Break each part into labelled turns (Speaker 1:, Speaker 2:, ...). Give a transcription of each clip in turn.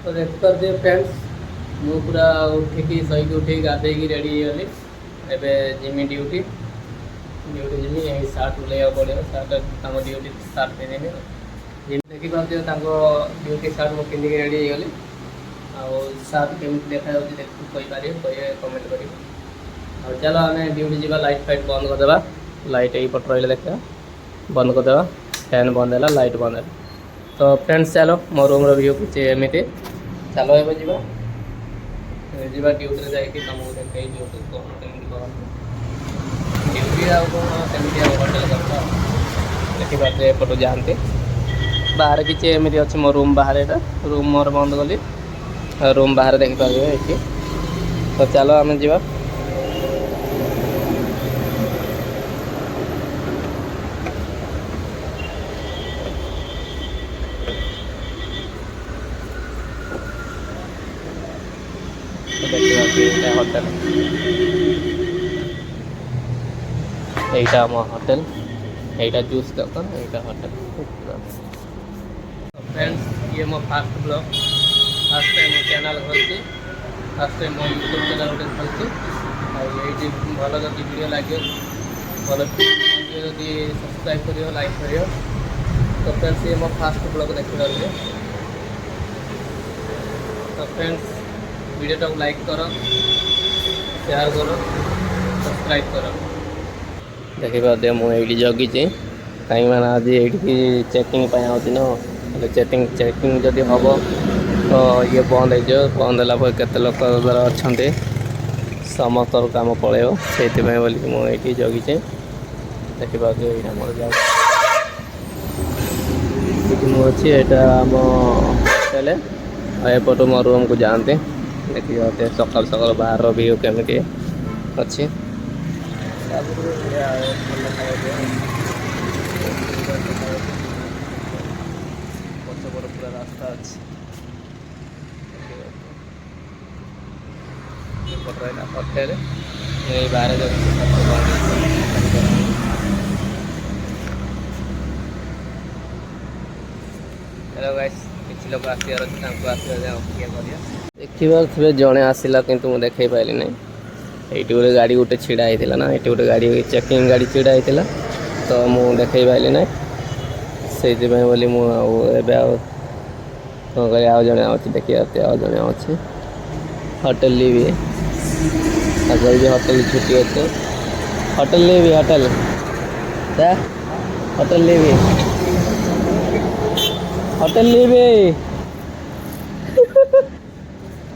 Speaker 1: तो देखते फ्रेंड्स मु पूरा उठिकी सही उठिकी गाधेकी रेडी होगली एवं जिमी ड्यूटी ड्यूटी जिमी यही सार्ट बुलाइया पड़ो सार्ट आम ड्यूटी सार्ट पिंधि जिमी देखिए ड्यूटी सार्ट मुझे पिंधिकी रेडी होगली आउ सार्ट केमी देखा कहीपर कहे कमेंट कर चलो आम ड्यूटी जावा लाइट फाइट बंद करदे लाइट यही पट रही देखा बंद करदे फैन बंद है लाइट बंद है। तो फ्रेंड्स चलो मो रूम व्यू किसी एमती चलो ए जा ड्यूटी जाकि तुमको देखे ड्यूटी कौन कमी करते ड्यूटी आमती होटेल करता देखिए एपटू जाती बाहर किसी एमती अच्छे मो रूम बाहर रूम मोर बंद कली रूम बाहर देखिपारे ये तो चलो आम जा होटेल यहीटा आम होटेल यहीटा जूस दुकान यहीटा होटेल। फ्रेंड्स ये मो फास्ट ब्लॉग फास्ट टाइम मो चैनल खोलती फास्ट टाइम मो यूट्यूब चैनल गोटे खोलती ये भल जब वीडियो लगे भल वीडियो जब सब्सक्राइब कर लाइक कर तो फ्रेंड्स ये मो फास्ट ब्लॉग देखिए तो फ्रेंड्स वीडियो को लाइक करो शेयर करो सब्सक्राइब करो देखिए मुझे जगी कहीं आज ये चेकिंग आना चेकिंग जदि हम तो ये बंद हो केते लोक अच्छा समस्त काम पलैब से मुझे जगी देखिए मोर जा अच्छी यहाँ आम होटेल एपटू मो रूम को जाते देखिए सकाल सकाल बाहर व्यू केमी अच्छी पूरा रास्ता अच्छी होटेल यही बाहर हेलो गाइस किसी लोग आसार अच्छे देखिए थे जड़े आसला कि मुझे देखे पाइली ना ये गोटे गाड़ी गोटे छिड़ा होता ना ये गोटे गाड़ी चेकिंग गाड़ी छिड़ा होता तो मुझे देखे पाइली ना से बोली मुझे कौन कह आज जड़े अच्छे देखिए आज जड़े अच्छे होटेल भी आगे भी होटेल छुट्टी अच्छे होटेल भी होटेल होटेल भी होटेल भी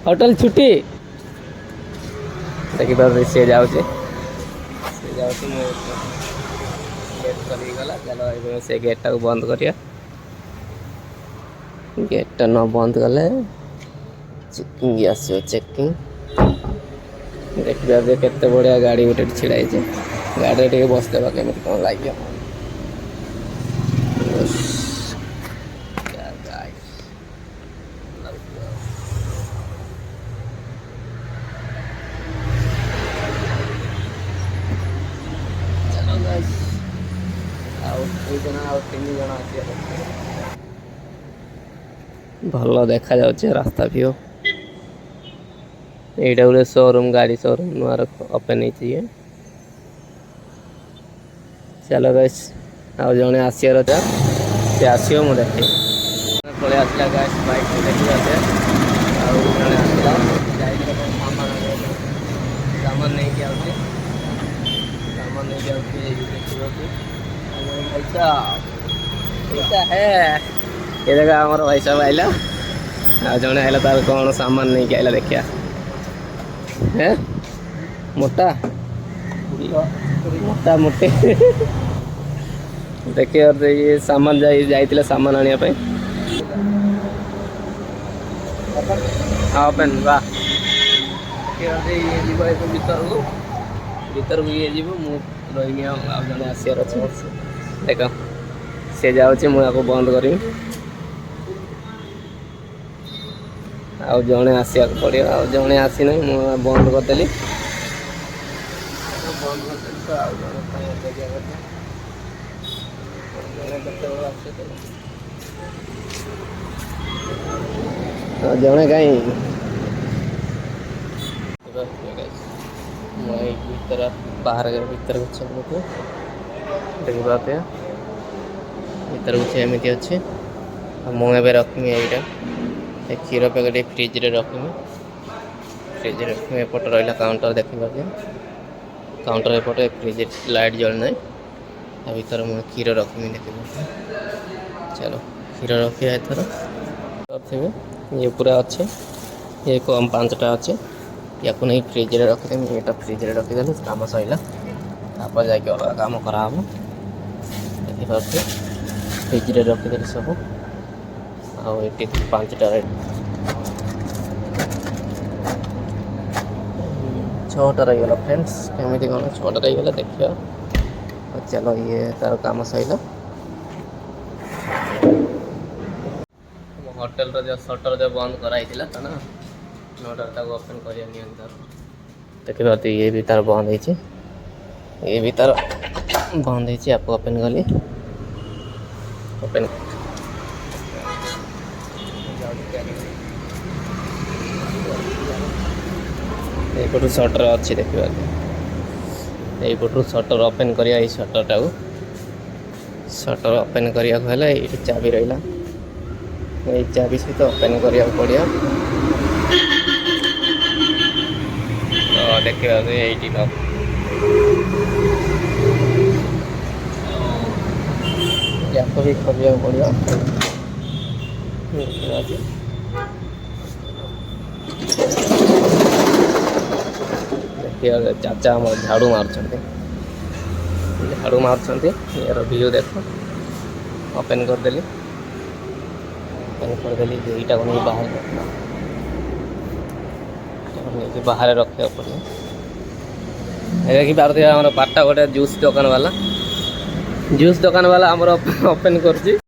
Speaker 1: होटेल छुट्टी देखिए सी जाऊँगी गेट गला चलो से गेटा को बंद करिया गेटा न बंद कले चेकिंग आसो चेकिंग देखिए केते बढ़िया गाड़ी गोटे छिड़ाई गाड़ी टे बसदेवा केमी कौन लगे भल देखा जाऊँ रास्ता व्यू यहाँ गोटे शोरूम गाड़ी शोरूम नुआ ओपन होती चलो गाइस आउ जड़े आसार सी आसो मुझे देखे पलि आसला गाइस बाइक देखिए जड़े आसला सामान नहीं सामान नहीं पैसा है ये देखा हमारा भाई साहब आइला जड़े आइला तार कौन सामान नहीं आइला देखिया है मोटा मोटा मोटे देखिए और ये सामान जाइए सामान आने हाँ ओपेन वाह भीतर को ये जीव मुझे जड़े आसार अच्छे देख से जाऊँगी मुझे बंद करी आउ जड़े आसा पड़ो आ जड़े आसी ना मुझे बंद करदेली बंद करदेली तो आउ ଜଣେ କାହିଁ ମୁଁ ଏଇ ଭିତରେ ଅଛି ଏମିତି ଦେଖିବା ପାଇଁ ଭିତରେ ଅଛି ଏମିତି ଅଛି। ମୁଁ ଏବେ ରଖିମି ଏଇଟା ଏ କ୍ଷୀର ପ୍ୟାକେଟ୍ ଫ୍ରିଜ୍ରେ ରଖିମି। ଫ୍ରିଜ୍ରେ ରଖିମି। ଏପଟେ ରହିଲା କାଉଣ୍ଟର ଦେଖିବା ପାଇଁ। କାଉଣ୍ଟର ଏପଟେ ଫ୍ରିଜ୍ ଲାଇଟ୍ ଜଳି ନାହିଁ। ତା ଭିତରେ ମୁଁ କ୍ଷୀର ରଖିମି ଦେଖିବା ପାଇଁ। ଚାଲ କ୍ଷୀର ରଖିବା ଏଥର। ରଖିବି ଇଏ ପୁରା ଅଛି। ଇଏ କମ୍ 5ଟା ଅଛି। ୟାକୁ ନେଇ ଫ୍ରିଜ୍ରେ ରଖିଦେମି। ଏଇଟା ଫ୍ରିଜ୍ରେ ରଖିଦେଲେ କାମ ସରିଲା। ତାପରେ ଯାଇକି ଅଲଗା କାମ କରାହେବ। ଦେଖିପାରୁଛି ଫ୍ରିଜ୍ରେ ରଖିଦେଲି ସବୁ। ଆଉ ଏଠି 5ଟା 6ଟା ରହିଗଲା ଫ୍ରେଣ୍ଡସ୍। କେମିତି କ'ଣ 6ଟା ରହିଗଲା ଦେଖିବା। ଚାଲ ଇଏ ତାର କାମ ସରିଲା। ହୋଟେଲର ଯେଉଁ ସଟର ଯେଉଁ ବନ୍ଦ କରାହେଇଥିଲା ତ ନା 9ଟାରେ ତାକୁ ଓପନ୍ କରିବା ନିଅନ୍ତି ତାର ଦେଖିପାରୁଛି। ଇଏ ବି ତାର ବନ୍ଦ ହେଇଛି। ଇଏ ବି ତାର ବନ୍ଦ ହେଇଛି। ଆପ୍ ଓପନ୍ କଲି ଓପନ୍ ଏଇପଟୁ ସଟର ଅଛି ଦେଖିପାରୁଛି। এইপଟୁ ସଟର ଓପନ୍ କରିବା। ଏଇ ସଟରଟାକୁ ସଟର ଓପନ୍ କରିବାକୁ ହେଲେ ଏଇଠି ଚାବି ରହିଲା। ଏଇ ଚାବି ସହିତ ଓପନ୍ କରିବାକୁ ପଡ଼ିବ। ତ ଦେଖିବାକୁ ଏଇଠି ୟାକୁ ବି ଖୋଲିବାକୁ ପଡ଼ିବ। ଦେଖିବାକୁ ଚାଚା ଆମର ଝାଡ଼ୁ ମାରୁଛନ୍ତି। ୟାର ଭିୟୁ ଦେଖ। ଓପନ୍ କରିଦେଲି। ଏଇଟାକୁ ନେଇ ବାହାରେ ରଖିବାକୁ ପଡ଼ିବ। ଦେଖିପାରୁଥିବେ ଆମର ପାଟା ଗୋଟେ ଜୁସ୍ ଦୋକାନ ବାଲା ଆମର ଓପନ୍ କରୁଛି।